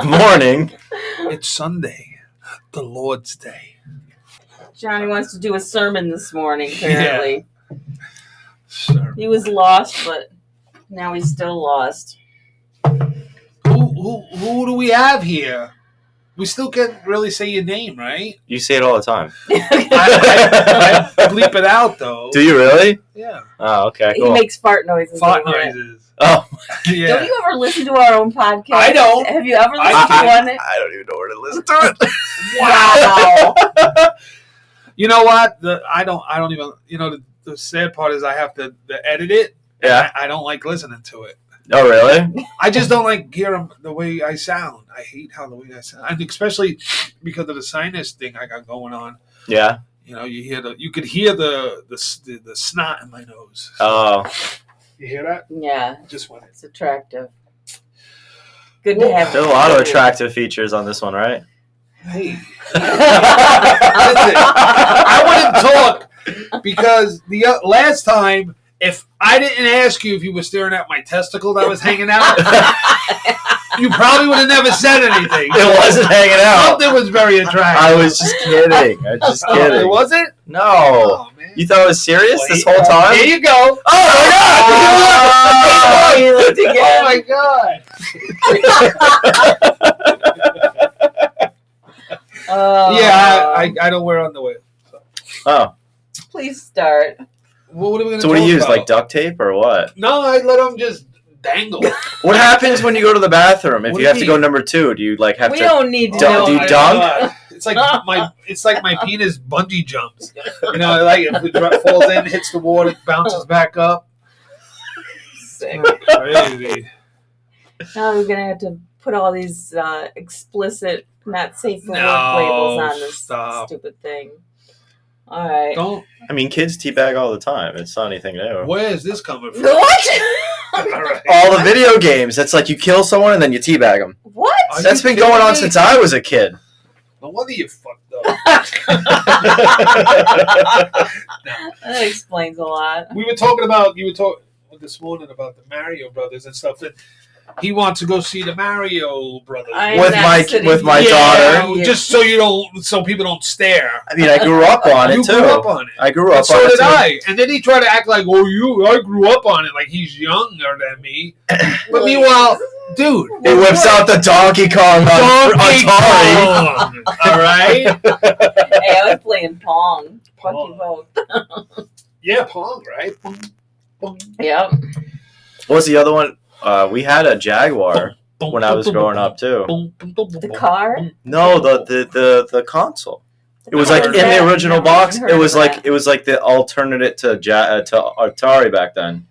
Good morning. It's Sunday, the Lord's Day. Johnny wants to do a sermon this morning, apparently. Yeah. Sure. He was lost, but now he's still lost. Who do we have here? We still can't really say your name, right? You say it all the time. I bleep it out, though. Do you really? Yeah. Oh, okay, cool. He makes fart noises. Fart over it. noises. Oh, Yeah. Don't you ever listen to our own podcast? I don't. Have you ever listened to one? I don't even know where to listen to it. Wow. You know what? I don't even. You know, the sad part is I have to edit it. Yeah. I don't like listening to it. Oh, really? I just don't like hearing the way I sound. I hate how the way I sound, and especially because of the sinus thing I got going on. Yeah. You know, you could hear the snot in my nose. Oh. You hear that? Yeah, Just went. it's attractive. Good to have. There's a lot of attractive features on this one, right? Hey. Listen, I wouldn't talk because the last time, if I didn't ask you if you were staring at my testicle that was hanging out, you probably would have never said anything. It wasn't hanging out. Something was very attractive. I was just kidding. It wasn't? No. Oh, man. You thought it was serious Well, this whole time? There you go. Oh, my God! He looked again. Oh, my God. I don't wear underwear. So. Oh. Please start. What are we going to So what do you use, like duct tape or what? No, I let them just dangle. What happens when you go to the bathroom? If What you do have you to go mean? number 2, do you like have We to... don't need to Don't- know. do you my dunk? God. It's like my penis bungee jumps. You know, like if it falls in, hits the water, it bounces back up. Sick. Crazy. Now we're gonna have to put all these explicit, not safe for work No, labels on this stop. stupid thing. All right. Don't. I mean, kids teabag all the time. It's not anything new. Where is this coming from? What? All right. All the video games. It's like you kill someone and then you teabag them. What? Are That's you been going on kidding me? since I was a kid. No wonder you fucked up. That explains a lot. You were talking this morning about the Mario Brothers and stuff. And he wants to go see the Mario Brothers. I- With my daughter. Just so people don't stare. I mean, I grew up on it You too. grew up on it. I grew up And so on it did too. I. And then he tried to act like, I grew up on it, like he's younger than me. But meanwhile, dude, It whips out the Donkey Kong on Atari. Kong, all right? Hey, I was playing Pong. Fuck you Pong. both. Yeah, Pong, right? Pong, Pong. Yep. What was the other one? We had a Jaguar when I was growing up too. The car? No, the console. It was like in Yeah, the original never box. even It heard was of like that. it was like the alternative to Atari back then.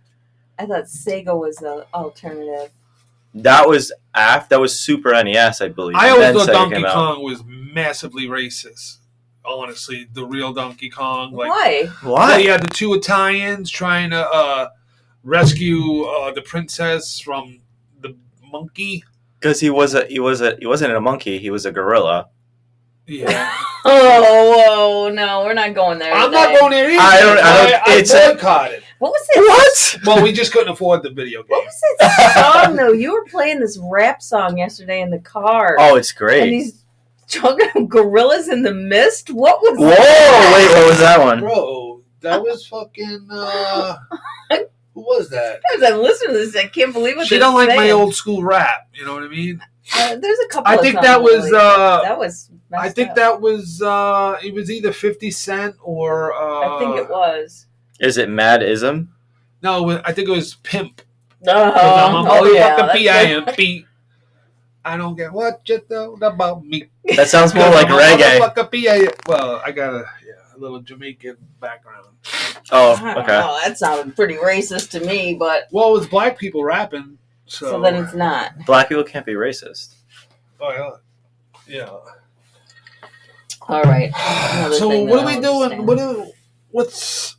I thought Sega was the alternative. That was Super NES, I believe. I and always then thought Sega Donkey came out. Kong was massively racist. Honestly, the real Donkey Kong. Like, Why? Why? They had the two Italians trying to rescue the princess from the monkey. Because he wasn't a monkey. He was a gorilla. Yeah, Oh, whoa, no, we're not going there. I'm today. not going there either. I don't- I it's a- boycotted. What was it? What? Well, we just couldn't afford the video game. What was that song, though? You were playing this rap song yesterday in the car. Oh, it's And great. these chunking gorillas in the mist? What was Whoa! that? Wait, what was that one? Bro, that was fucking. Who was that? As I listen to this, I can't believe what She they're don't like my saying. old school rap. You know what I mean? There's a couple. I of think songs that was, really, but that was. I messed think up. that was. It was either 50 Cent or. I think it was. Is it Mad-ism? No, I think it was Pimp. Oh yeah. that's good. P-I-M-P. I don't get what you know about me. That sounds more like reggae. Well, I got a little Jamaican background. Oh, I don't okay. know. That sounded pretty racist to me, but Well, it was black people rapping. So then it's not. Black people can't be racist. Oh, yeah. All right. Another So thing what that are I we don't doing? understand.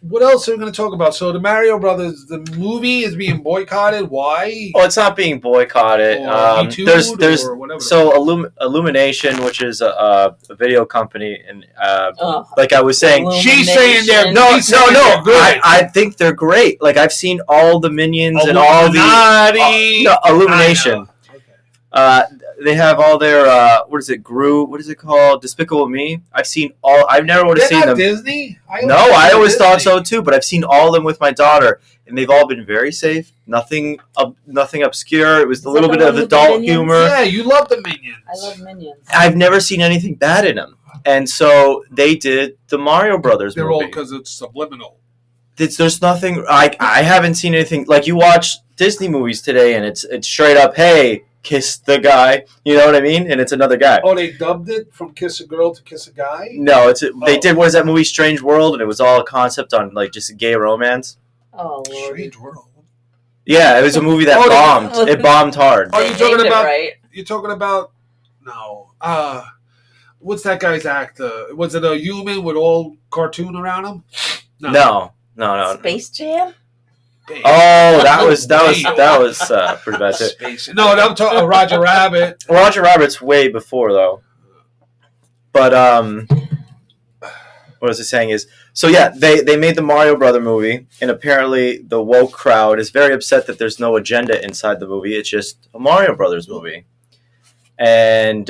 What else are we going to talk about? So the Mario Brothers, the movie is being boycotted. Why? Well, it's not being boycotted. Or Me Too, There's or whatever. so Illumination, which is a video company, and Ugh. like I was saying, She's saying they're no. they're good. I think they're great. Like I've seen all the Minions and all the Illuminati. Illumination. I know. Okay. they have all their what is it? What is it called? Despicable Me. I've never would have They're seen not them. Disney? I always thought so too, but I've seen all of them with my daughter, and they've all been very safe. Nothing obscure. It was a little bit of adult humor. Yeah, you love the Minions. I love Minions. I've never seen anything bad in them, and so they did the Mario Brothers They're movie. all because it's subliminal. There's nothing I haven't seen anything like you watch Disney movies today, and it's straight up, hey, kiss the guy. You know what I mean? And it's another guy. Oh, they dubbed it from Kiss a Girl to Kiss a Guy? No, they did. What is that movie, Strange World? And it was all a concept on like just a gay romance. Oh, Lord. Strange World. Yeah, it was a movie that bombed. It bombed hard. Are you talking about? Right? You're talking about? No. What's that guy's actor? Was it a human with all cartoon around him? No. Space Jam? Damn. Oh, that was pretty bad too. No, I'm talking Roger Rabbit. Roger Rabbit's way before though. But what I was saying is, so yeah, they made the Mario Brother movie, and apparently the woke crowd is very upset that there's no agenda inside the movie. It's just a Mario Brothers movie, and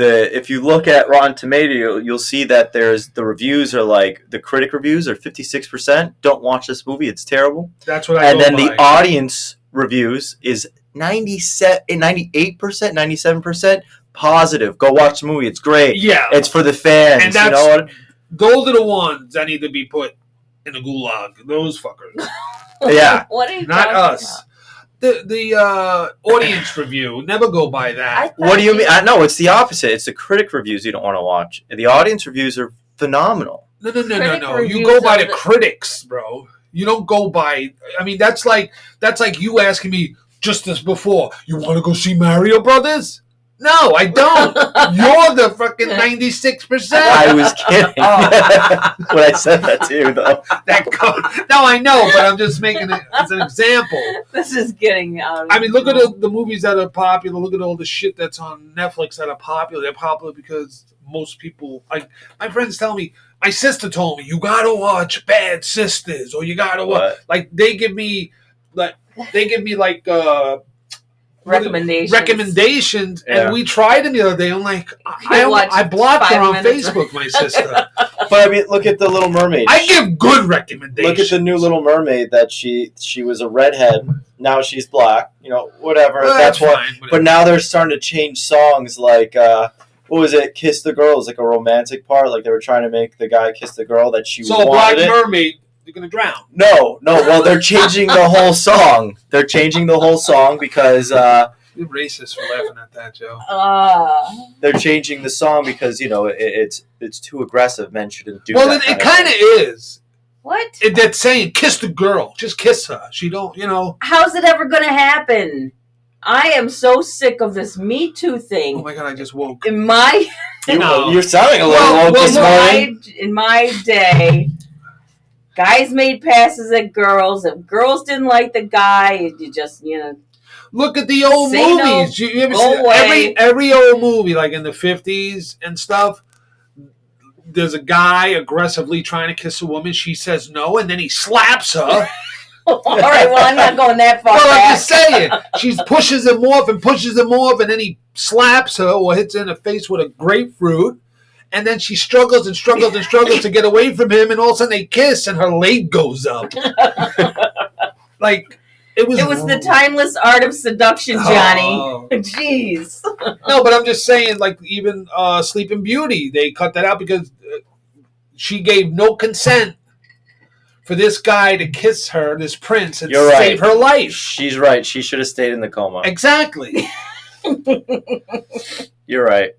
if you look at Rotten Tomato, you'll see that the reviews are like the critic reviews are 56%. Don't watch this movie; it's terrible. That's what I. And then the audience reviews is 98%, 97% positive. Go watch the movie; it's great. Yeah, it's for the fans. And that's, you know what? Those are the ones that need to be put in the gulag. Those fuckers. Yeah, What are you not talking us. about? The audience review, never go by that. What do you mean? No, it's the opposite. It's the critic reviews you don't want to watch. The audience reviews are phenomenal. No. Critic You go by the reviews critics, bro. You don't go by. I mean, that's like you asking me just as before. You want to go see Mario Brothers? No, I don't. You're the fucking 96%. I was kidding when I said that to you, though. No, I know, but I'm just making it as an example. This is getting out of I mean, look at the movies that are popular. Look at all the shit that's on Netflix that are popular. They're popular because most people, like my friends tell me, my sister told me, you gotta watch Bad Sisters, or you gotta watch. Like they give me recommendations, yeah. And we tried them the other day. I'm like, I blocked her on Facebook, my sister. But I mean, look at the Little Mermaid. I give good recommendations. Look at the new Little Mermaid. That she was a redhead. Now she's black. You know, whatever. Well, that's what. fine, but now they're starting to change songs. Like, what was it? Kiss the Girl is like a romantic part. Like they were trying to make the guy kiss the girl that she wanted. So Black Mermaid. You're gonna drown. No. Well, they're changing the whole song. They're changing the whole song because you're racist for laughing at that, Joe. They're changing the song because it's too aggressive. Men shouldn't do. Well, it kind of is. What? That's saying kiss the girl. Just kiss her. She don't. How's it ever gonna happen? I am so sick of this Me Too thing. Oh my god! I just woke. In my you're sounding a little woke this morning. In my day. Guys made passes at girls. If girls didn't like the guy, you just, Look at the old movies. No, you ever go see away. every old movie, like in the 50s and stuff, there's a guy aggressively trying to kiss a woman. She says no, and then he slaps her. All right, well, I'm not going that far Well, back. I'm just saying. She pushes him off, and then he slaps her or hits her in the face with a grapefruit. And then she struggles to get away from him, and all of a sudden they kiss, and her leg goes up. Like it was the timeless art of seduction, Johnny. Oh. Jeez. No, but I'm just saying, like even Sleeping Beauty, they cut that out because she gave no consent for this guy to kiss her, this prince, and save her life. She's right. She should have stayed in the coma. Exactly. You're right.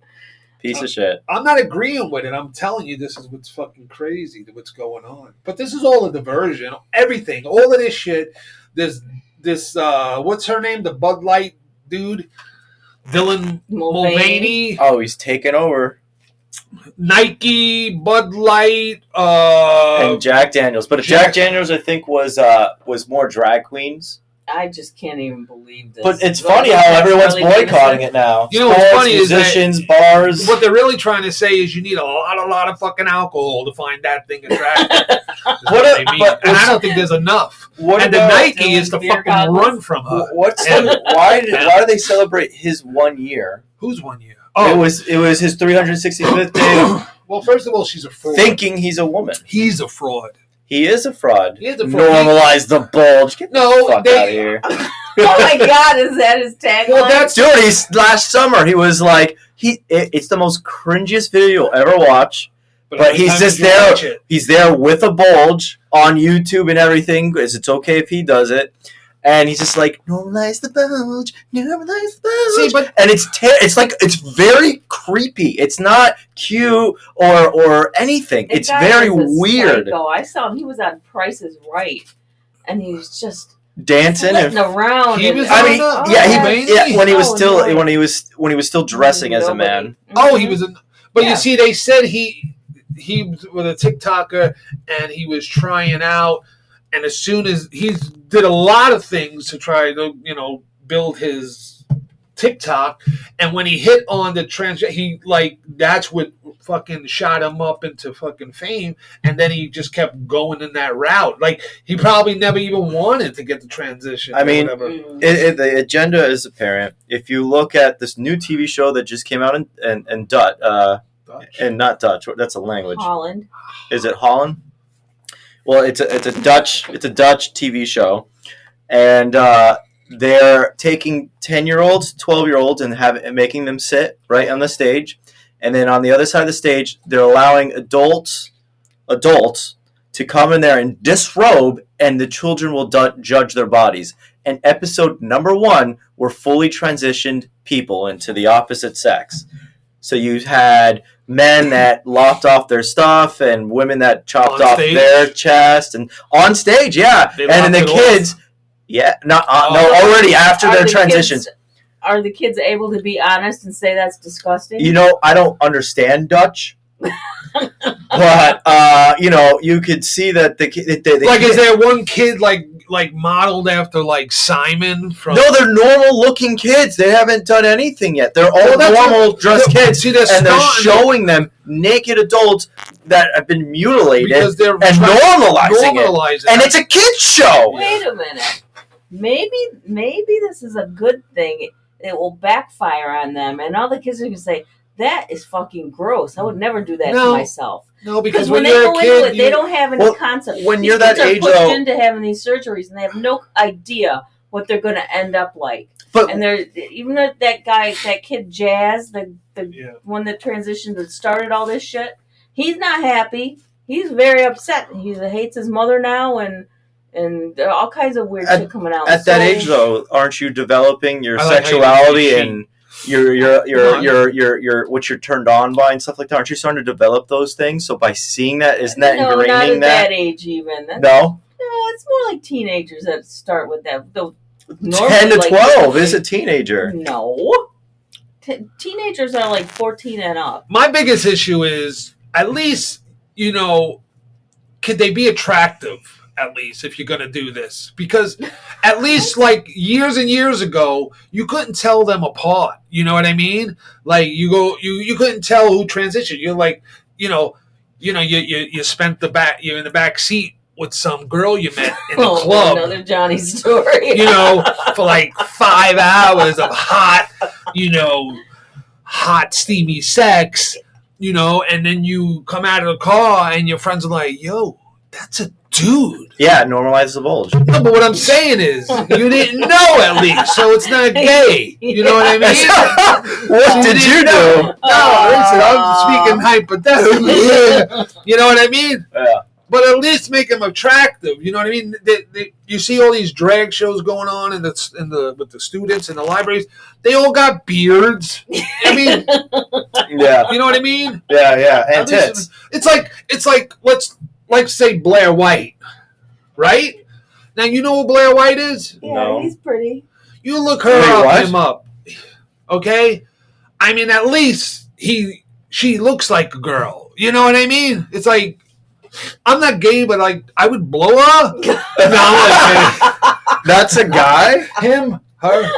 Piece of shit. I'm not agreeing with it. I'm telling you, this is what's fucking crazy, what's going on. But this is all a diversion. Everything. All of this shit. There's this, what's her name? The Bud Light dude? Dylan Mulvaney. Oh, he's taken over. Nike, Bud Light, and Jack Daniels. But Jack Daniels, I think, was more drag queens. I just can't even believe this. But it's funny how everyone's boycotting it now. You know what's funny musicians, is bars. What they're really trying to say is you need a lot of fucking alcohol to find that thing attractive. And I don't think there's enough. And the Nike is to fucking run from her. Why do they celebrate his 1 year? Whose 1 year? Oh, it was his 365th day. Well, first of all, she's a fraud. Thinking he's a woman. He's a fraud. He is a fraud. He is a fraud. Normalize the bulge. Get the fuck out of here. Oh my God, is that his tagline? Well, dude, last summer he was like, it's the most cringiest video you'll ever watch. But he's just there. He's there with a bulge on YouTube and everything, because it's okay if he does it. And he's just like, normalize the bulge, normalize the bulge. See, and it's very creepy. It's not cute or anything. It's very weird. Psycho. I saw him. He was on Price is Right, and he was just dancing and around. When he was still dressing as a man. Oh, he was. But you see, they said he was with a TikToker and he was trying out. And as soon as he did a lot of things to try to, build his TikTok, and when he hit on the that's what fucking shot him up into fucking fame, and then he just kept going in that route. Like, he probably never even wanted to get the transition. I mean, the agenda is apparent. If you look at this new TV show that just came out in Dutch, and not Dutch, that's a language. Holland. Is it Holland? Well, it's a Dutch TV show, and they're taking 10-year-olds, 12-year-olds, and making them sit right on the stage, and then on the other side of the stage, they're allowing adults to come in there and disrobe, and the children will judge their bodies. And episode number 1 were fully transitioned people into the opposite sex. So you had men that lopped off their stuff and women that chopped off their chest and on stage, yeah. And then the kids, already after their transitions. Are the kids able to be honest and say that's disgusting? I don't understand Dutch. But you could see that the is there one kid like modeled after like Simon from? No, they're normal looking kids. They haven't done anything yet. They're all normal dressed kids, and they're showing them naked adults that have been mutilated and normalizing it. And it's a kids show. Wait a minute. Maybe this is a good thing. It will backfire on them, and all the kids are going to say, that is fucking gross. I would never do that to myself. No, because when they you're go into it, they don't have any concept. When These you're that kids age, are pushed into having these surgeries, and they have no idea what they're going to end up like. And they're even that kid Jazz, the one that transitioned that started all this shit. He's not happy. He's very upset. He hates his mother now, and there are all kinds of weird shit coming out. At that age, though, aren't you developing your sexuality and your what you're turned on by and stuff like that? Aren't you starting to develop those things? So by seeing that, isn't that ingraining not at that age even? No, it's more like teenagers that start with that. 10 to 12 is a teenager. No, teenagers are like 14 and up. My biggest issue is, at least, could they be attractive? At least, if you're going to do this, because at least like years and years ago, you couldn't tell them apart. You know what I mean? Like you couldn't tell who transitioned. You're like, you spent you're in the back seat with some girl you met in the club. Another Johnny story. For like 5 hours of hot steamy sex. And then you come out of the car and your friends are like, "Yo, that's a dude." Yeah, normalize the bulge. No, but what I'm saying is, you didn't know at least, so it's not gay. You know what I mean? What did you do? No, listen, I'm speaking hypothetically. You know what I mean? Yeah. But at least make them attractive. You know what I mean? You see all these drag shows going on with the students in the libraries. They all got beards. I mean, yeah. You know what I mean? Yeah, and tits. It's like let's say Blair White, right? Now you know who Blair White is? Yeah, no. He's pretty. You look him up, okay? I mean, at least she looks like a girl. You know what I mean? It's like, I'm not gay, but like I would blow her. No, I'm not gay. That's a guy? Him? Her?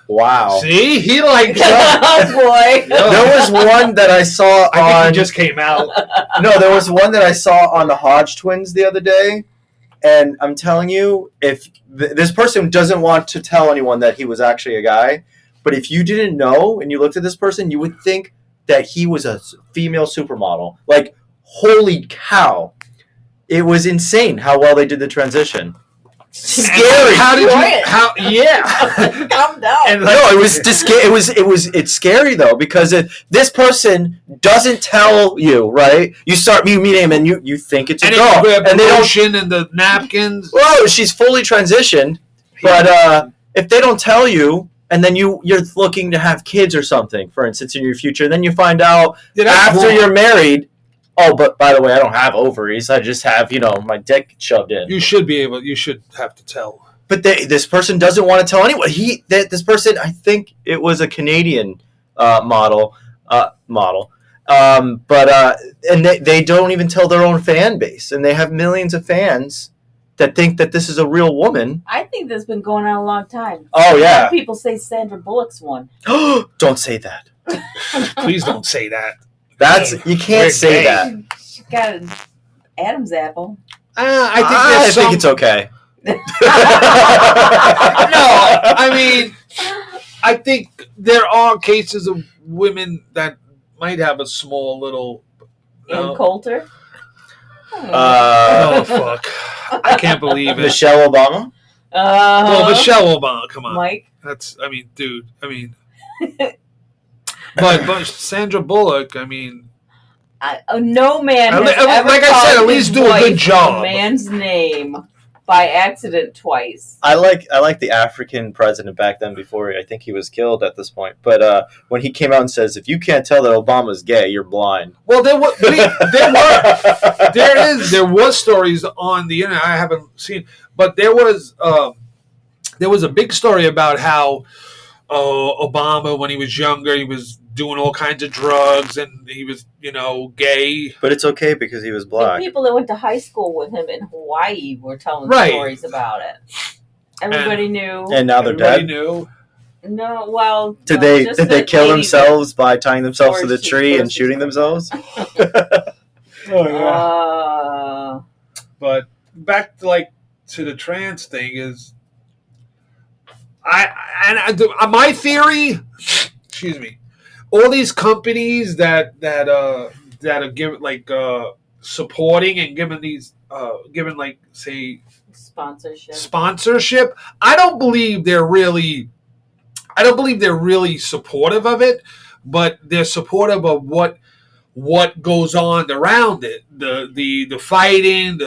Wow. See? He likes Oh, boy. There was one that I saw I on... think he just came out. No, there was one that I saw on the Hodge twins the other day. And I'm telling you, if this person doesn't want to tell anyone that he was actually a guy, but if you didn't know and you looked at this person, you would think that he was a female supermodel. Like, holy cow. It was insane how well they did the transition. Scary. How did Enjoy you? it. How? Yeah. Calm down. And No, it's scary though, because this person doesn't tell you, right? You meet him and you think it's a girl, and they don't and the napkins. Well, she's fully transitioned, but if they don't tell you, and then you're looking to have kids or something, for instance, in your future, and then you find out after you're married, oh, but by the way, I don't have ovaries. I just have, my dick shoved in. You should have to tell. But this person doesn't want to tell anyone. This person, I think it was a Canadian model, and they don't even tell their own fan base, and they have millions of fans that think that this is a real woman. I think that's been going on a long time. Oh, yeah. A lot of people say Sandra Bullock's one. Don't say that. Please don't say that. You can't say that. She got an Adam's apple. I think it's okay. No, I mean, I think there are cases of women that might have a small little. Ann Coulter? Oh, fuck. I can't believe it. Michelle Obama? Well, Michelle Obama, come on. Mike? Dude. But Sandra Bullock, no man has ever like I said, called at least his do a wife good job. a man's name by accident twice. I like the African president back then before I think he was killed at this point. But when he came out and says, if you can't tell that Obama's gay, you're blind. Well, there was stories on the internet I haven't seen, but there was a big story about how Obama, when he was younger, he was doing all kinds of drugs and he was, gay. But it's okay because he was black. The people that went to high school with him in Hawaii were telling stories about it. Everybody knew. And now they're dead? Knew. No, well... Did they kill themselves by tying themselves to the tree and shooting themselves? But back to the trans thing is... my theory... Excuse me. All these companies that are giving supporting and giving these sponsorship. I don't believe they're really supportive of it, but they're supportive of what goes on around it. The fighting,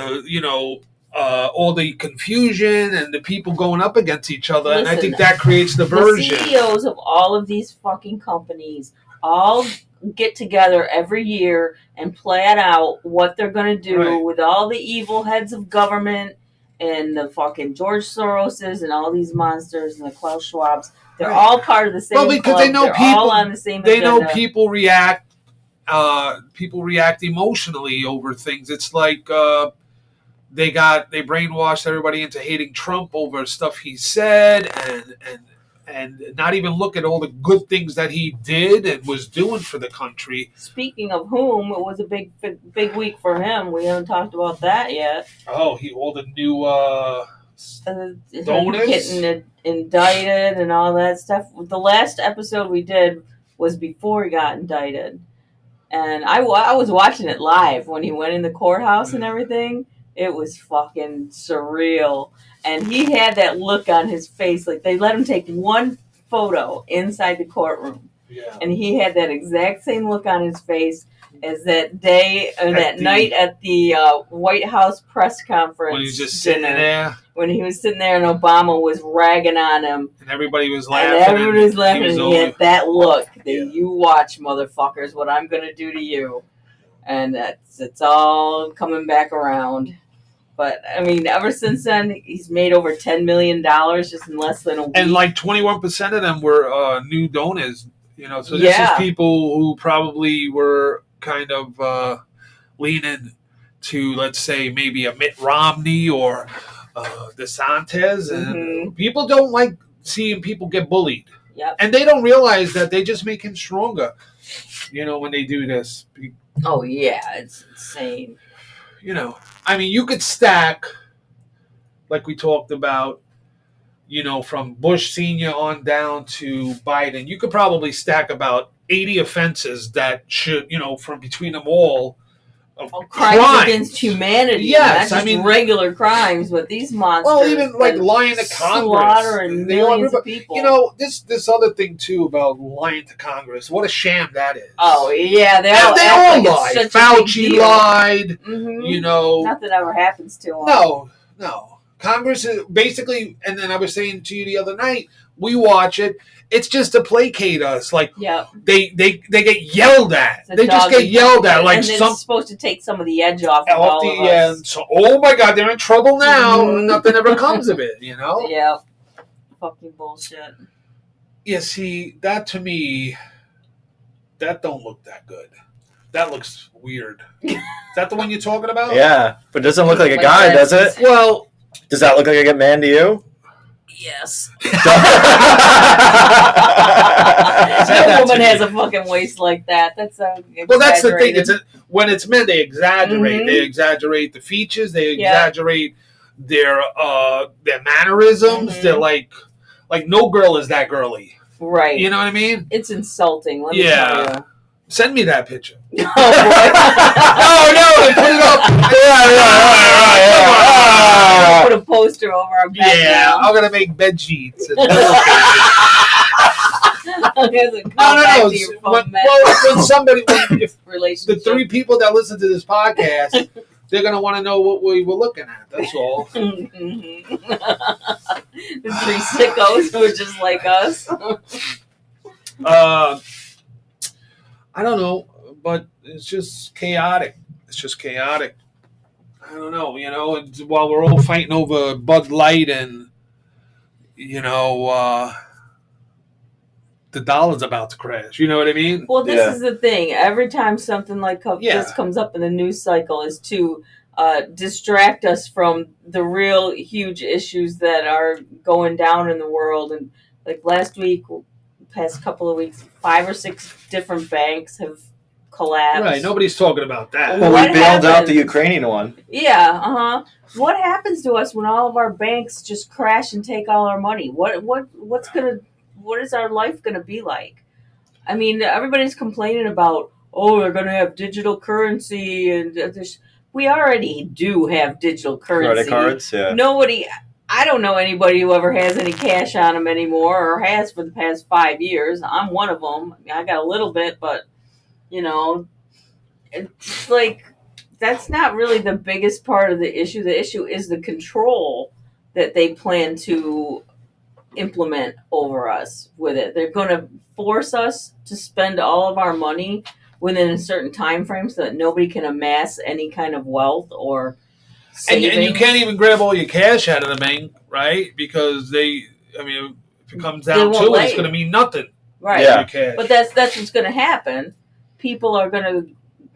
all the confusion and the people going up against each other. Listen, and I think that creates diversion. The CEOs of all of these fucking companies all get together every year and plan out what they're going to do with all the evil heads of government and the fucking George Soroses and all these monsters and the Klaus Schwabs. They're all part of the same because club. they know they're people, all on the same they agenda. know people react emotionally over things. It's like they brainwashed everybody into hating Trump over stuff he said and not even look at all the good things that he did and was doing for the country. Speaking of whom, it was a big week for him. We haven't talked about that yet. Oh, all the new donors getting indicted and all that stuff. The last episode we did was before he got indicted, and I was watching it live when he went in the courthouse and everything. It was fucking surreal. And he had that look on his face. Like, they let him take one photo inside the courtroom. Yeah. And he had that exact same look on his face as that day or that night at the White House press conference. When he was just sitting there. When he was sitting there and Obama was ragging on him. And everybody was laughing. And everybody was laughing. And he had that look. You watch, motherfuckers, what I'm going to do to you. And it's all coming back around. But, I mean, ever since then, he's made over $10 million just in less than a week. And 21% of them were new donors, So this is people who probably were kind of leaning to, let's say, maybe a Mitt Romney or DeSantis, and people don't like seeing people get bullied. Yep. And they don't realize that they just make him stronger, when they do this. Oh, yeah, it's insane. I mean, you could stack, like we talked about, from Bush Sr. on down to Biden, you could probably stack about 80 offenses that should, from between them all, of crimes against humanity. Yes, not just regular crimes, but these monsters. Well, even like lying to Congress, slaughtering millions of people. This other thing too about lying to Congress. What a sham that is. Oh yeah, they all lied. Fauci lied. Nothing ever happens to them. No. Congress is basically, and then I was saying to you the other night, we watch it. It's just to placate us. Like, they get yelled at. They just get yelled at. Like, and it's supposed to take some of the edge off of all of us. So, oh my God, they're in trouble now. Nothing ever comes of it, Yeah. Fucking bullshit. Yeah, see, that to me, that don't look that good. That looks weird. Is that the one you're talking about? Yeah, but it doesn't look like a guy, does it? Well, does that look like a man to you? Yes. No woman has a fucking waist like that. That's so well, that's the thing. When it's men, they exaggerate. They exaggerate the features. They exaggerate their mannerisms. They're like no girl is that girly. Right. You know what I mean? It's insulting. Let me tell you. Send me that picture. Oh, boy. No, put it up. Yeah. Put a poster over our bed. Yeah, I'm going to make bed sheets. No. When somebody, if the three people that listen to this podcast, they're going to want to know what we were looking at. That's all. The three sickos who are just like us. I don't know, but it's just chaotic. I don't know, while we're all fighting over Bud Light and, the dollar's about to crash. You know what I mean? Well, this is the thing. Every time something like this comes up in the news cycle is to distract us from the real huge issues that are going down in the world. And like last week, past couple of weeks, 5 or 6 different banks have collapsed. Right, nobody's talking about that. Well, we bailed out the Ukrainian one. Yeah, What happens to us when all of our banks just crash and take all our money? What is our life gonna be like? I mean, everybody's complaining about, they're gonna have digital currency, and we already do have digital currency. Credit cards, yeah. I don't know anybody who ever has any cash on them anymore, or has for the past 5 years. I'm one of them. I got a little bit, but, it's like, that's not really the biggest part of the issue. The issue is the control that they plan to implement over us with it. They're going to force us to spend all of our money within a certain time frame so that nobody can amass any kind of wealth or and you can't even grab all your cash out of the bank, right? Because if it comes down to it, it's going to mean nothing. Right. Yeah. But that's what's going to happen. People are going to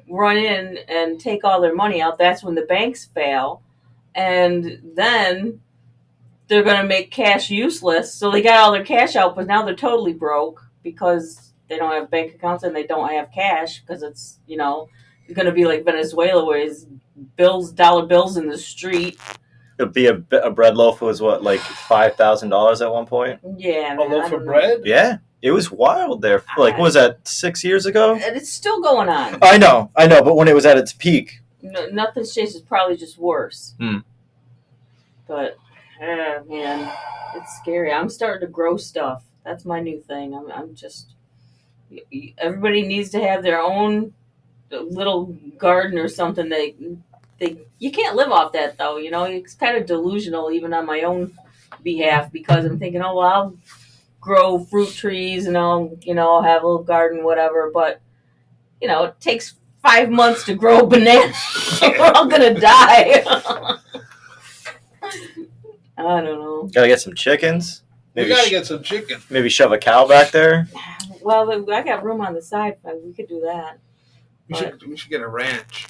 run in and take all their money out. That's when the banks fail. And then they're going to make cash useless. So they got all their cash out, but now they're totally broke because they don't have bank accounts and they don't have cash because it's, it's going to be like Venezuela where it's dollar bills in the street. It'd be a bread loaf was what, like $5,000 at one point? Yeah. A loaf of bread? Yeah. It was wild there. Like, what was that, 6 years ago? And it's still going on. I know. But when it was at its peak. No, nothing's changed. It's probably just worse. But, man, it's scary. I'm starting to grow stuff. That's my new thing. I'm just... Everybody needs to have their own little garden or something. You can't live off that, though. It's kind of delusional even on my own behalf because I'm thinking, I'll grow fruit trees and I'll have a little garden, whatever. But, it takes 5 months to grow a banana. We're all going to die. I don't know. Gotta get some chickens. We gotta get some chicken. Maybe shove a cow back there. Well, I got room on the side. We could do that. We should get a ranch.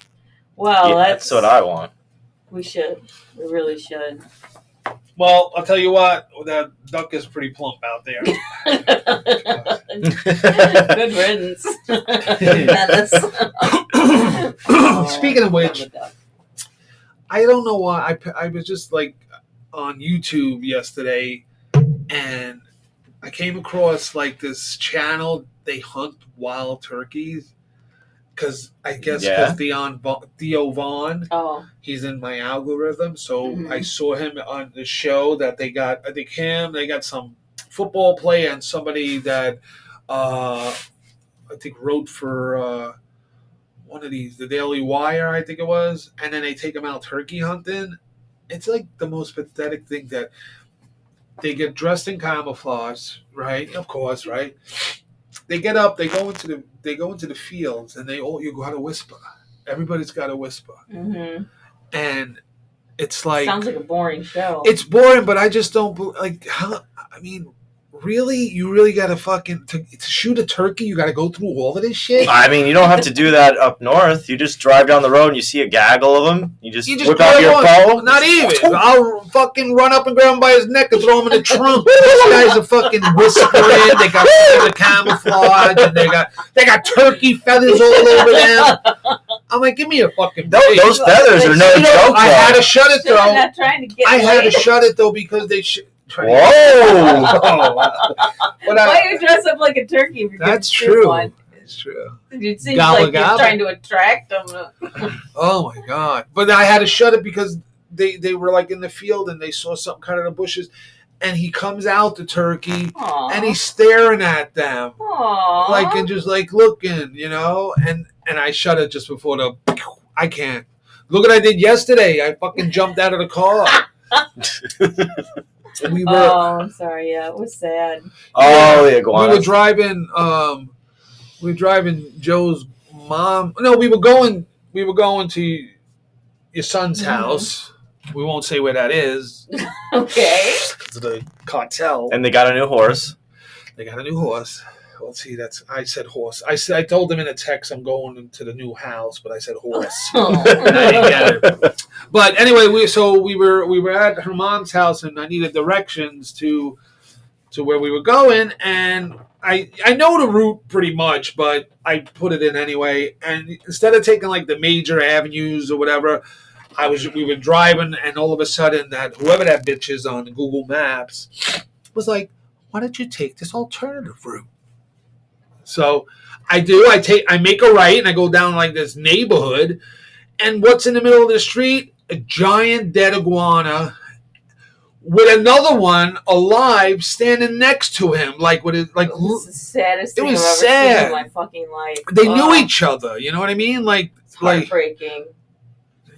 Well, that's what I want. We should. We really should. Well, I'll tell you what, that duck is pretty plump out there. Good riddance. Speaking of which, I don't know why I was just like on YouTube yesterday, and I came across like this channel. They hunt wild turkeys because I guess because Theo Vaughn, he's in my algorithm. So I saw him on the show that they got. I think they got some football player and somebody that I think wrote for one of these, the Daily Wire, I think it was, and then they take them out turkey hunting. It's like the most pathetic thing that they get dressed in camouflage, right? Of course, right? They get up, they go into the fields, and you got to whisper. Everybody's got to whisper, and it's like sounds like a boring show. It's boring, but I just don't like. How, I mean, really, you really got to fucking to shoot a turkey. You got to go through all of this shit. I mean, you don't have to do that up north. You just drive down the road and you see a gaggle of them. You just whip out your bow. Not even. I'll fucking run up and grab him by his neck and throw him in the trunk. These guys are fucking whispering. They got the camouflage and they got turkey feathers all over them. I'm like, give me a fucking break. Those feathers are no joke. I had to shut it though. Not trying to get had to shut it though because they. Whoa! Why you dress up like a turkey if you're That's true. One? It's true. It seems like you're trying to attract them. Oh my god! But I had to shut it because they were like in the field and they saw something kind of in the bushes, and he comes out the turkey and he's staring at them, like and just like looking, and I shut it just before I can't. Look what I did yesterday. I fucking jumped out of the car. I'm sorry. Yeah, it was sad. Oh, the iguanas. We were driving Joe's mom. No, we were going to your son's house. We won't say where that is. Okay. It's the cartel. And they got a new horse. Let's see. I said horse. I told them in a text I'm going to the new house, but I said horse. I didn't get it. But anyway, we were at her mom's house, and I needed directions to where we were going, and I know the route pretty much, but I put it in anyway. And instead of taking like the major avenues or whatever, we were driving, and all of a sudden whoever that bitch is on Google Maps was like, "Why don't you take this alternative route?" So I do. I make a right and I go down like this neighborhood, and what's in the middle of the street? A giant dead iguana with another one alive standing next to him. Like what is like? It was the saddest thing I've ever seen in my fucking life. They knew each other. You know what I mean? Like it's heartbreaking.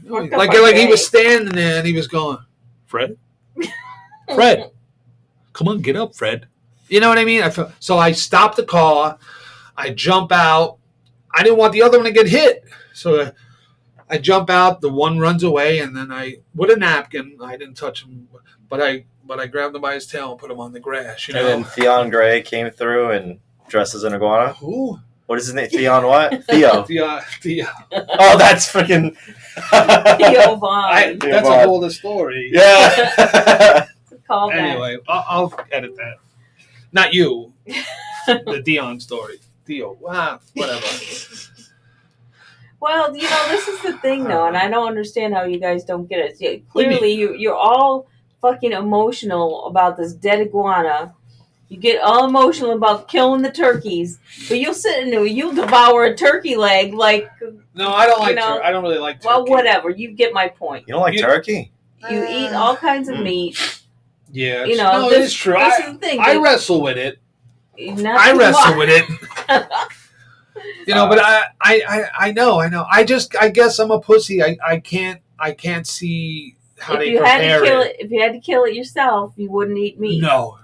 Like he was standing there and he was going, Fred, come on, get up, Fred. You know what I mean? So I stopped the car. I jump out. I didn't want the other one to get hit. So I jump out. The one runs away. And then with a napkin, I didn't touch him. But I grabbed him by his tail and put him on the grass. And then Theon Gray came through and dressed as an iguana. Who? What is his name? Theon what? Theo. Theo. Oh, that's freaking... Theo Vaughn. That's a whole other story. Yeah. Anyway, I'll edit that. Not you. The Dion story. Theo. Wow. Whatever. Well, this is the thing, though, and I don't understand how you guys don't get it. Clearly, you're all fucking emotional about this dead iguana. You get all emotional about killing the turkeys, but you'll sit and you'll devour a turkey leg like... No, I don't like turkey. I don't really like turkey. Well, whatever. You get my point. You don't like turkey? You eat all kinds of meat. Yeah. No, it's true. This is the thing. I wrestle with it. I wrestle with it. But I know. I guess I'm a pussy. I can't see how they prepare it. If you had to kill it yourself, you wouldn't eat meat. No.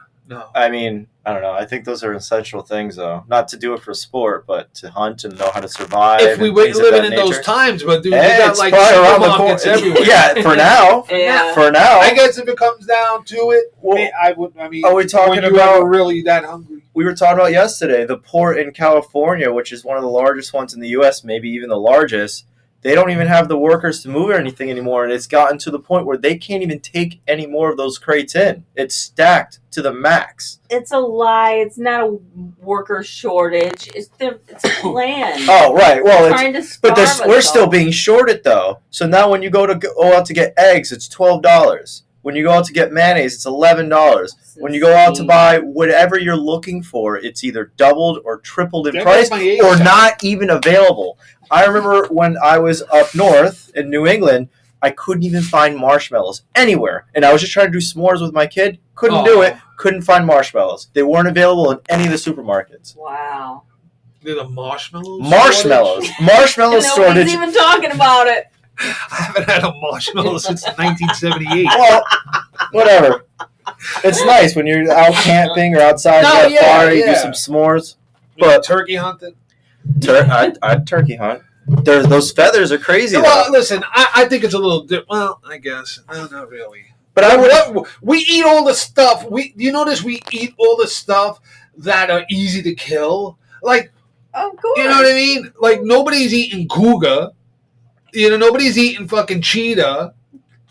I mean, I don't know. I think those are essential things, though. Not to do it for sport, but to hunt and know how to survive. If we were living in those times, but dude, we got like supermarkets everywhere. Yeah, for now. Yeah. For now. I guess if it comes down to it, are we talking about you really that hungry? We were talking about yesterday the port in California, which is one of the largest ones in the U.S., maybe even the largest. they don't even have the workers to move or anything anymore, and it's gotten to the point where they can't even take any more of those crates in. It's stacked to the max. It's a lie. It's not a worker shortage. It's planned. Oh, right. Well, we're us still being shorted, though. So now when you go out to get eggs, it's $12. When you go out to get mayonnaise, it's $11. When you go out to buy whatever you're looking for, it's either doubled or tripled in price or not even available. I remember when I was up north in New England, I couldn't even find marshmallows anywhere. And I was just trying to do s'mores with my kid. Couldn't do it. Couldn't find marshmallows. They weren't available in any of the supermarkets. Wow. They're the marshmallows? Marshmallow shortage. Nobody's even talking about it. I haven't had a marshmallow since 1978. Well, whatever. It's nice when you're out camping or outside at fire, you do some s'mores. But turkey hunting? I'd turkey hunt. Those feathers are crazy. Well, listen, I think it's a little different. Well, I guess. Not really. But we eat all the stuff. Do you notice we eat all the stuff that are easy to kill? Like, of course. You know what I mean? Like, nobody's eating cougar. Nobody's eating fucking cheetah.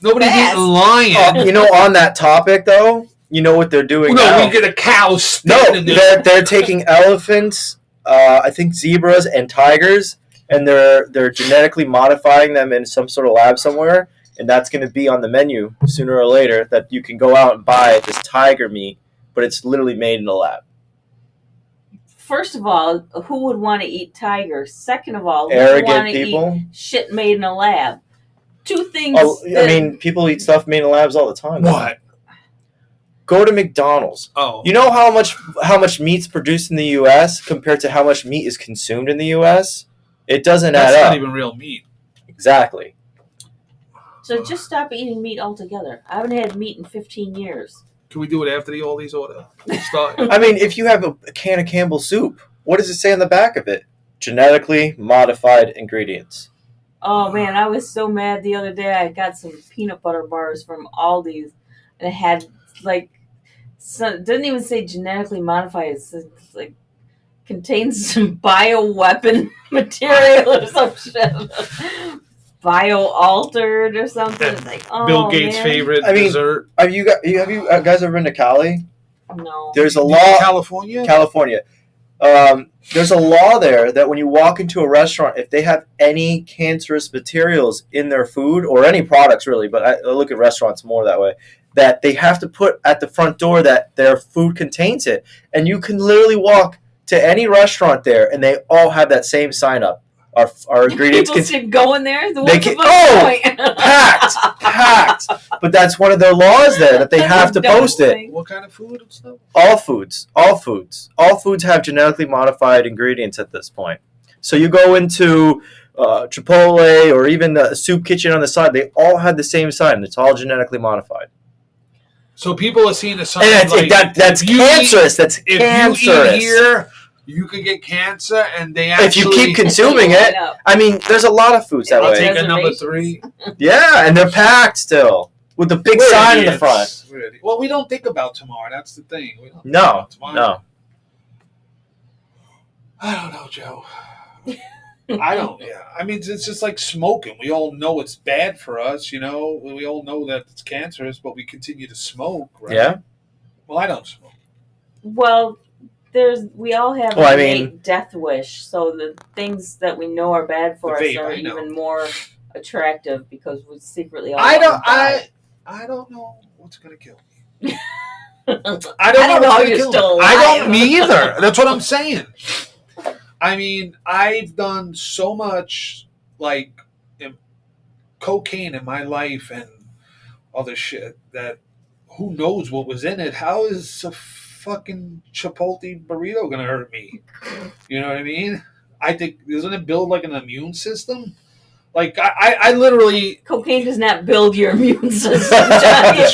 Nobody's eating lion. On that topic, though, you know what they're doing now? We get a cow. They're taking elephants, I think zebras and tigers, and they're genetically modifying them in some sort of lab somewhere, and that's going to be on the menu sooner or later, that you can go out and buy this tiger meat, but it's literally made in a lab. First of all, who would want to eat tiger? Second of all, who arrogant would want to people eat shit made in a lab? Two things. People eat stuff made in labs all the time. What? Go to McDonald's. You know how much meat's produced in the U.S. compared to how much meat is consumed in the U.S.? It doesn't add up. That's not even real meat. Exactly. So just stop eating meat altogether. I haven't had meat in 15 years. Can we do it after all these orders? Start. If you have a can of Campbell's soup, what does it say on the back of it? Genetically modified ingredients. Oh, man, I was so mad the other day. I got some peanut butter bars from Aldi's, and it had, it doesn't even say genetically modified. It's contains some bioweapon material or some shit. Bio-altered or something. It's Bill Gates' favorite dessert. Have you guys ever been to Cali? No. There's a law. California? There's a law there that when you walk into a restaurant, if they have any cancerous materials in their food, or any products really, but I look at restaurants more that way, that they have to put at the front door that their food contains it. And you can literally walk to any restaurant there, and they all have that same sign up. Our ingredients can go in there. Packed. But that's one of their laws there, that they have to post it. What kind of food and stuff? All foods have genetically modified ingredients at this point. So you go into Chipotle or even the soup kitchen on the side, they all have the same sign. It's all genetically modified. So people are seeing the sign. And that's cancerous. That's cancerous. If you eat here, you could get cancer, and they actually... If you keep consuming it, there's a lot of foods that way. I'll take a number 3. Yeah, and they're packed still, with the big sign in the front. Well, we don't think about tomorrow. That's the thing. No. I don't know, Joe. I don't. Yeah. It's just like smoking. We all know it's bad for us, We all know that it's cancerous, but we continue to smoke, right? Yeah. Well, I don't smoke. Well... we all have an innate death wish, so the things that we know are bad for us are even more attractive because we secretly all I don't know what's gonna kill me. I don't know how you're still alive. I don't me either. That's what I'm saying. I've done so much cocaine in my life and other shit that who knows what was in it. How is a fucking Chipotle burrito gonna hurt me? You know what I mean? I think, doesn't it build an immune system? I literally... Cocaine does not build your immune system. I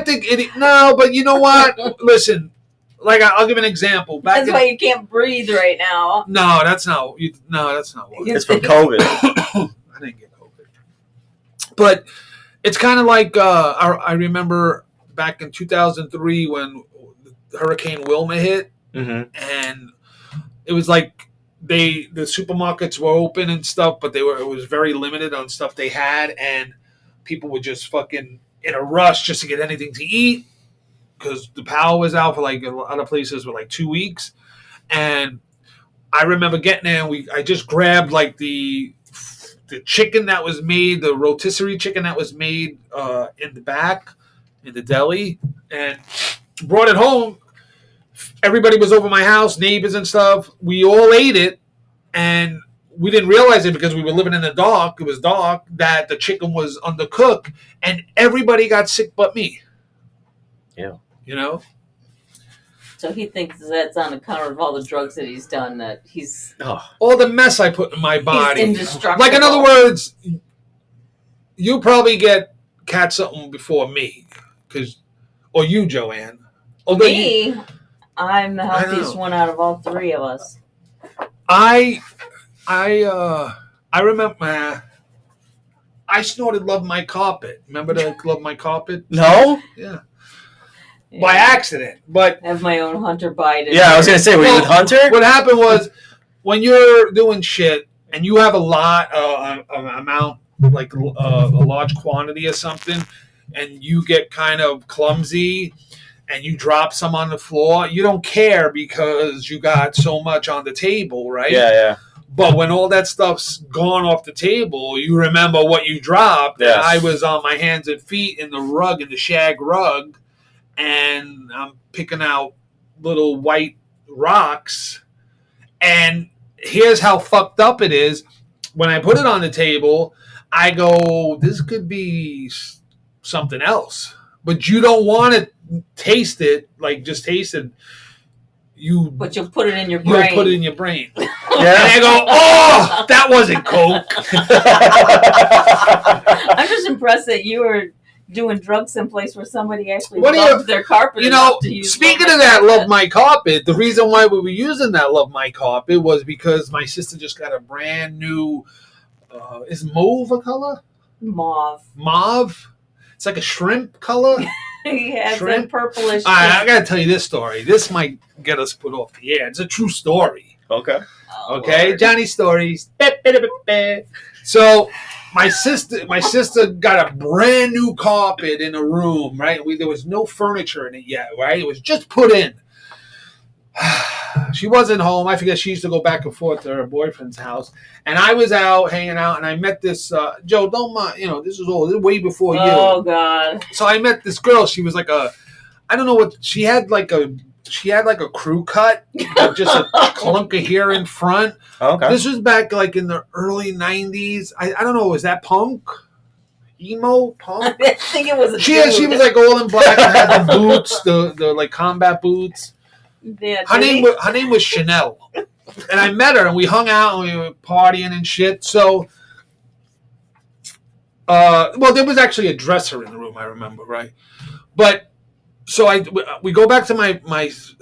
think it... No, but you know what? Listen, I'll give an example. That's why you can't breathe right now. No, that's not what... It's from COVID. I didn't get COVID. But it's kind of like... I remember... back in 2003 when Hurricane Wilma hit, and it was the supermarkets were open and stuff, but it was very limited on stuff they had, and people were just fucking in a rush just to get anything to eat because the power was out for like a lot of places for like 2 weeks. And I remember getting there, and I just grabbed like the chicken that was made, the rotisserie chicken that was made in the back in the deli, and brought it home. Everybody was over my house, neighbors and stuff. We all ate it, and we didn't realize it because we were living in the dark. It was dark, that the chicken was undercooked, and everybody got sick but me. Yeah. You know? So he thinks that's on account of all the drugs that he's done, that he's... all the mess I put in my body. He's indestructible. Like, in other words, you probably catch something before me. Or you, Joanne. Although me? I'm the healthiest one out of all three of us. I remember I snorted Love My Carpet. Remember the Love My Carpet? No? Yeah. By accident. But I have my own Hunter Biden. Yeah, I was going to say, were you with Hunter? What happened was, when you're doing shit and you have a lot amount, like a large quantity of something, and you get kind of clumsy and you drop some on the floor, you don't care because you got so much on the table, right? Yeah. But when all that stuff's gone off the table, you remember what you dropped. Yes. And I was on my hands and feet in the rug, in the shag rug, and I'm picking out little white rocks. And here's how fucked up it is. When I put it on the table, I go, this could be something else. But you don't want to taste it, like just taste it. But you'll put it in your brain. You'll put it in your brain. Yeah. And I go, oh, that wasn't Coke. I'm just impressed that you were doing drugs someplace where somebody actually loved their carpet. You know, speaking of that Love My Carpet, the reason why we were using that Love My Carpet was because my sister just got a brand new, is mauve a color? Mauve? It's like a shrimp color. He has that purplish. All right, I got to tell you this story. This might get us put off the air. It's a true story. Okay. Okay, Lord. Johnny stories. So my sister got a brand new carpet in a room, right? There was no furniture in it yet, right? It was just put in. She wasn't home. I forget, she used to go back and forth to her boyfriend's house. And I was out hanging out, and I met this, Joe, don't mind, this is way before you. Oh, God. So I met this girl. She was like I don't know what, she had like a crew cut, just a clunk of hair in front. Okay. This was back like in the early 90s. I don't know, was that punk? Emo? Punk? I think it was She was like all in black and had the boots, the like combat boots. Yeah, Her name was Chanel. And I met her and we hung out and we were partying and shit. So, there was actually a dresser in the room, I remember, right? But, so we go back to my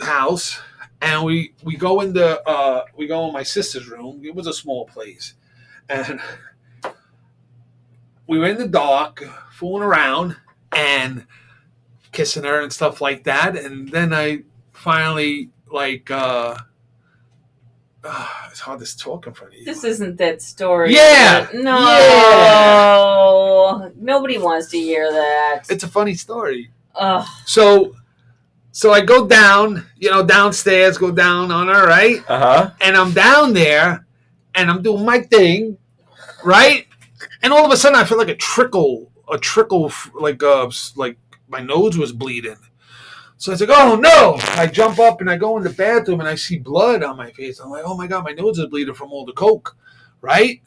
house and we go in my sister's room. It was a small place. And we were in the dark, fooling around and kissing her and stuff like that. And then I finally, like, it's hard to talk in front of you. This isn't that story. Yeah. No. Yeah. Nobody wants to hear that. It's a funny story. Ugh. So I go down, downstairs, go down on her, right? Uh-huh. And I'm down there, and I'm doing my thing, right? And all of a sudden, I feel like a trickle, like my nose was bleeding. So I was like, oh, no. I jump up, and I go in the bathroom, and I see blood on my face. I'm like, oh, my God, my nose is bleeding from all the Coke, right?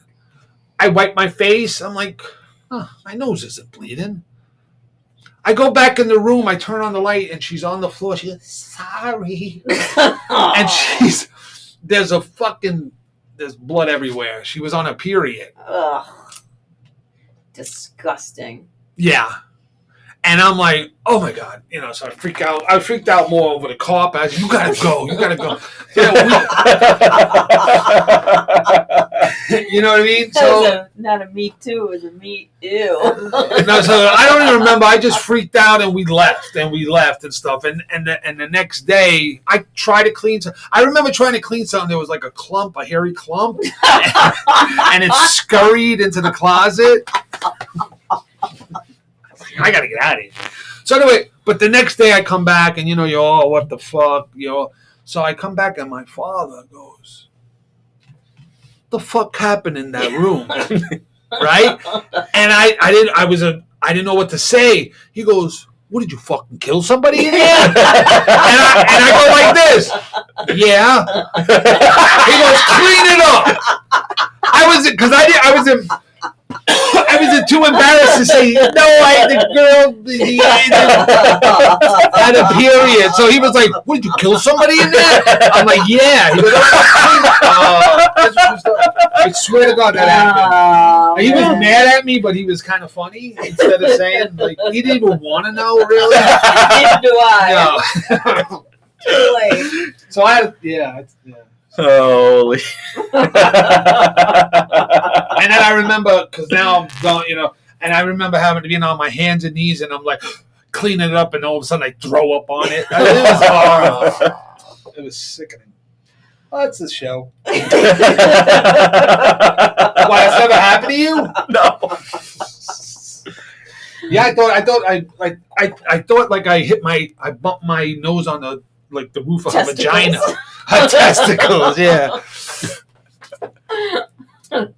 I wipe my face. I'm like, my nose isn't bleeding. I go back in the room. I turn on the light, and she's on the floor. She goes, sorry. And there's blood everywhere. She was on a period. Ugh. Disgusting. Yeah. And I'm like, oh my God, so I freak out. I freaked out more over the cop. I said, you gotta go. You know what I mean? So not a me too, it was a me ew. No, so I don't even remember. I just freaked out and we left and stuff. And the next day I tried to clean some. I remember trying to clean something. There was like a hairy clump, and it scurried into the closet. I gotta get out of here. So anyway, but the next day I come back and you're all, what the fuck, So I come back and my father goes, "The fuck happened in that room?" Right? And I didn't know what to say. He goes, "What, did you fucking kill somebody in there?" and I go like this. Yeah. He goes, "Clean it up." I was too embarrassed to say, no, the girl had a period. So he was like, what, did you kill somebody in there? I'm like, yeah. He goes, I swear to God that happened. He was mad at me, but he was kind of funny. Instead of saying, like, he didn't even want to know, really. Neither do I. No. Too late. So yeah. Holy. And then I remember, because now I'm going, and I remember having to be on my hands and knees, and I'm like cleaning it up, and all of a sudden I throw up on it. It was sickening. Oh, that's the show. Why, it's never happened to you? No. Yeah, I thought like I bumped my nose on the roof of a vagina. Her testicles, yeah.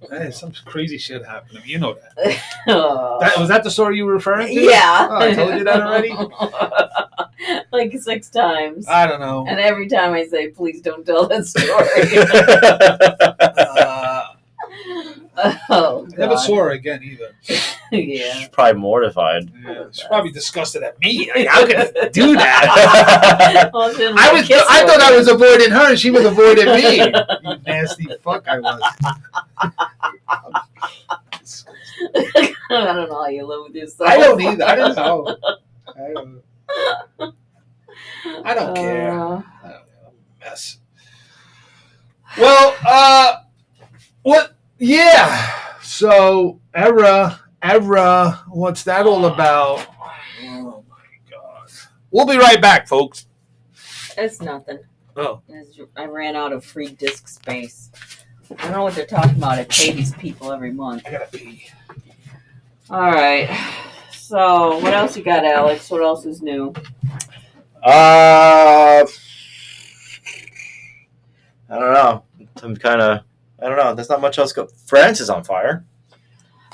Hey, some crazy shit happened to me. You know that. Was that the story you were referring to? Yeah. Oh, I told you that already? Like 6 times. I don't know. And every time I say, please don't tell that story. Oh, God. Never saw her again either. Yeah. She's probably mortified. Yeah, she's probably disgusted at me. Like, how can I do that? Well, I thought I was avoiding her and she was avoiding me. You nasty fuck I was. I don't know how you live with yourself. I don't either. I don't know. I don't care. I don't know. I'm a mess. Well, what? Yeah. So, Era, what's that all about? Oh, my God. We'll be right back, folks. It's nothing. Oh. I ran out of free disk space. I don't know what they're talking about. I pay these people every month. I gotta pee. All right. So, what else you got, Alex? What else is new? I don't know. I don't know. There's not much else. France is on fire.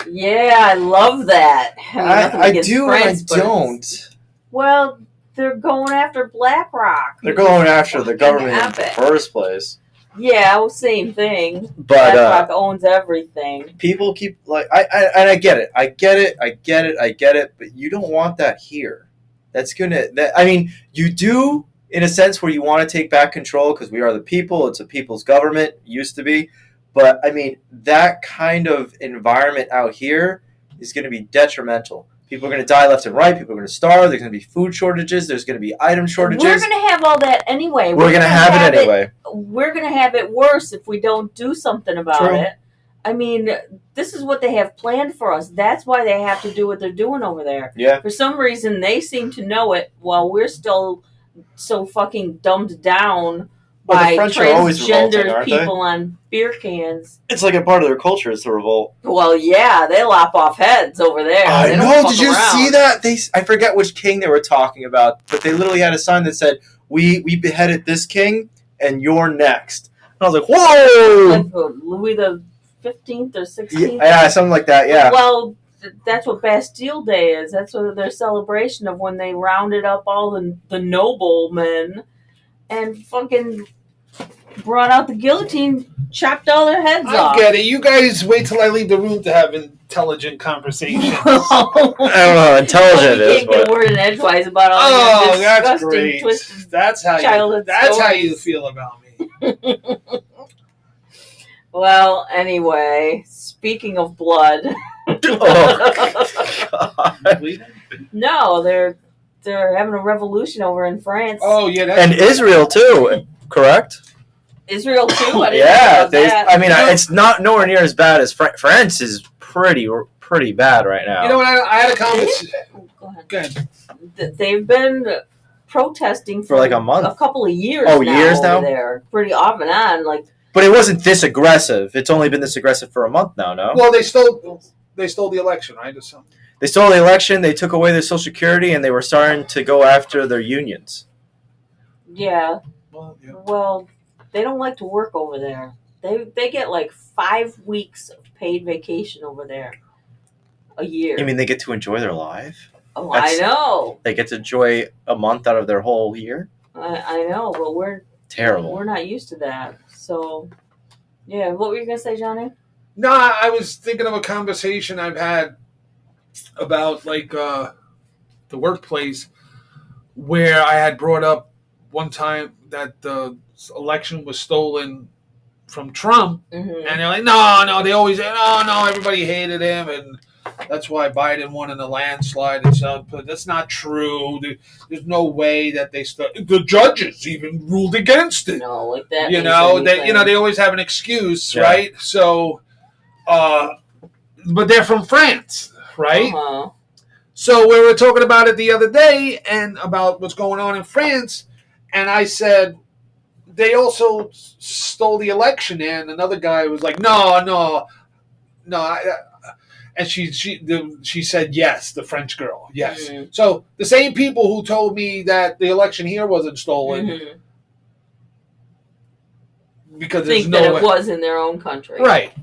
Yeah, I love that. I do France, and I don't. Well, they're going after BlackRock. They're going after the government in the Epic. first place. Yeah, well, same thing. But BlackRock owns everything. People keep I get it. I get it. But you don't want that here. You do in a sense where you want to take back control because we are the people. It's a people's government. Used to be. But, that kind of environment out here is going to be detrimental. People are going to die left and right. People are going to starve. There's going to be food shortages. There's going to be item shortages. We're going to have all that anyway. We're going to have it anyway. We're going to have it worse if we don't do something about it. This is what they have planned for us. That's why they have to do what they're doing over there. Yeah. For some reason, they seem to know it while we're still so fucking dumbed down by transgender people on beer cans. It's like a part of their culture is to revolt. Well, yeah, they lop off heads over there. I know. Did you see that? I forget which king they were talking about, but they literally had a sign that said, "We beheaded this king, and you're next." And I was like, "Whoa!" Like Louis the 15th or 16th. Yeah, something like that. Yeah. Well, that's what Bastille Day is. That's what their celebration of when they rounded up all the noblemen and fucking brought out the guillotine, chopped all their heads off. I get it. You guys wait till I leave the room to have intelligent conversations. I don't know how intelligent it is. You can't get a word in edgewise about all that that's disgusting, great. twisted That's how you feel about me. Well, anyway, speaking of blood. Oh, God. No, they're having a revolution over in France. Oh yeah, and Israel too. Correct. Israel too. Yeah, it's not nowhere near as bad as France is pretty bad right now. You know what? I had a conversation. Go ahead. They've been protesting for like a month, a couple of years. Oh, years now. There, pretty off and on, like. But it wasn't this aggressive. It's only been this aggressive for a month now. No. Well, they stole the election, right? They stole the election. They took away their Social Security, and they were starting to go after their unions. Yeah. Well, they don't like to work over there. They get like 5 weeks of paid vacation over there a year. You mean they get to enjoy their life? Oh, I know. They get to enjoy a month out of their whole year? I know, but we're terrible. We're not used to that. So, yeah. What were you going to say, Johnny? No, I was thinking of a conversation I've had about like the workplace where I had brought up one time that the election was stolen from Trump, and they're like, no, they always say, no, everybody hated him, and that's why Biden won in a landslide and stuff. But that's not true. There's no way that the judges even ruled against it. No, like that. They always have an excuse, right? So, but they're from France, right? Uh-huh. So we were talking about it the other day and about what's going on in France, and I said they also stole the election, and another guy was like, no. And she said yes, the French girl, yes. Mm-hmm. So the same people who told me that the election here wasn't stolen because think that it was in their own country, right?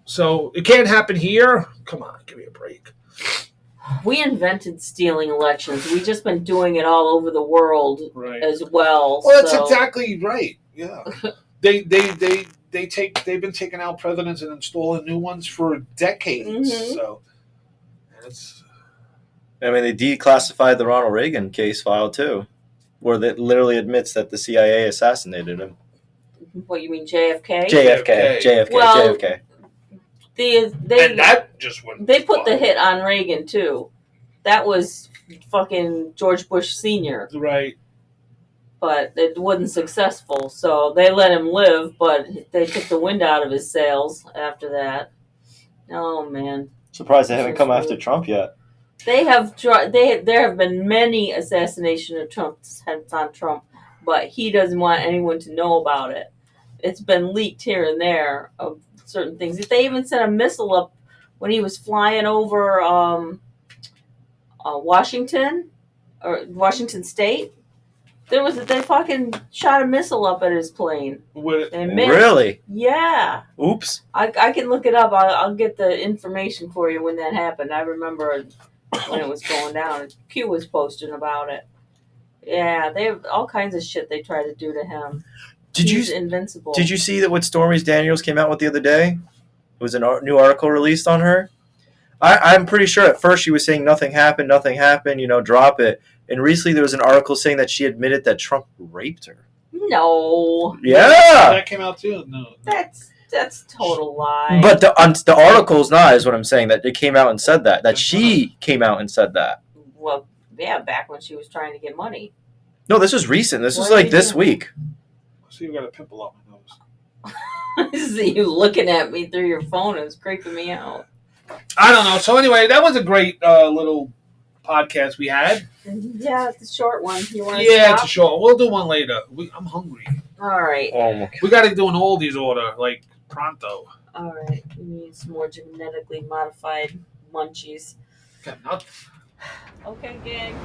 So it can't happen here. Come on, give me a break. We invented stealing elections. We've just been doing it all over the world as well. Well, that's exactly right. Yeah, they've been taking out presidents and installing new ones for decades. So, they declassified the Ronald Reagan case file too, where it literally admits that the CIA assassinated him. What, you mean JFK? JFK. Well, JFK. They put the hit on Reagan too. That was fucking George Bush Sr. Right. But it wasn't successful, so they let him live, but they took the wind out of his sails after that. Oh, man. Surprised they haven't come after Trump yet. They have tried. There have been many assassination attempts on Trump, but he doesn't want anyone to know about it. It's been leaked here and there of certain things. They even sent a missile up when he was flying over Washington State. They fucking shot a missile up at his plane. Really? Yeah. Oops. I can look it up. I'll get the information for you when that happened. I remember when it was going down. Q was posting about it. Yeah, they have all kinds of shit they try to do to him. He's invincible. Did you see that what Stormy Daniels came out with the other day? It was a new article released on her. I'm pretty sure at first she was saying nothing happened, drop it. And recently there was an article saying that she admitted that Trump raped her. No. Yeah. That came out too? No. That's total lie. But the article's not, is what I'm saying, that it came out and said that she came out and said that. Well, yeah, back when she was trying to get money. No, this was recent. This was like this week. See, you got a pimple on my nose. I see you looking at me through your phone. It was creeping me out. I don't know. So anyway, that was a great little podcast we had. Yeah, it's a short one. You want to stop? It's a short. We'll do one later. I'm hungry. All right. We got to do an oldies order, like pronto. All right. We need some more genetically modified munchies. Got nothing. Okay, gang.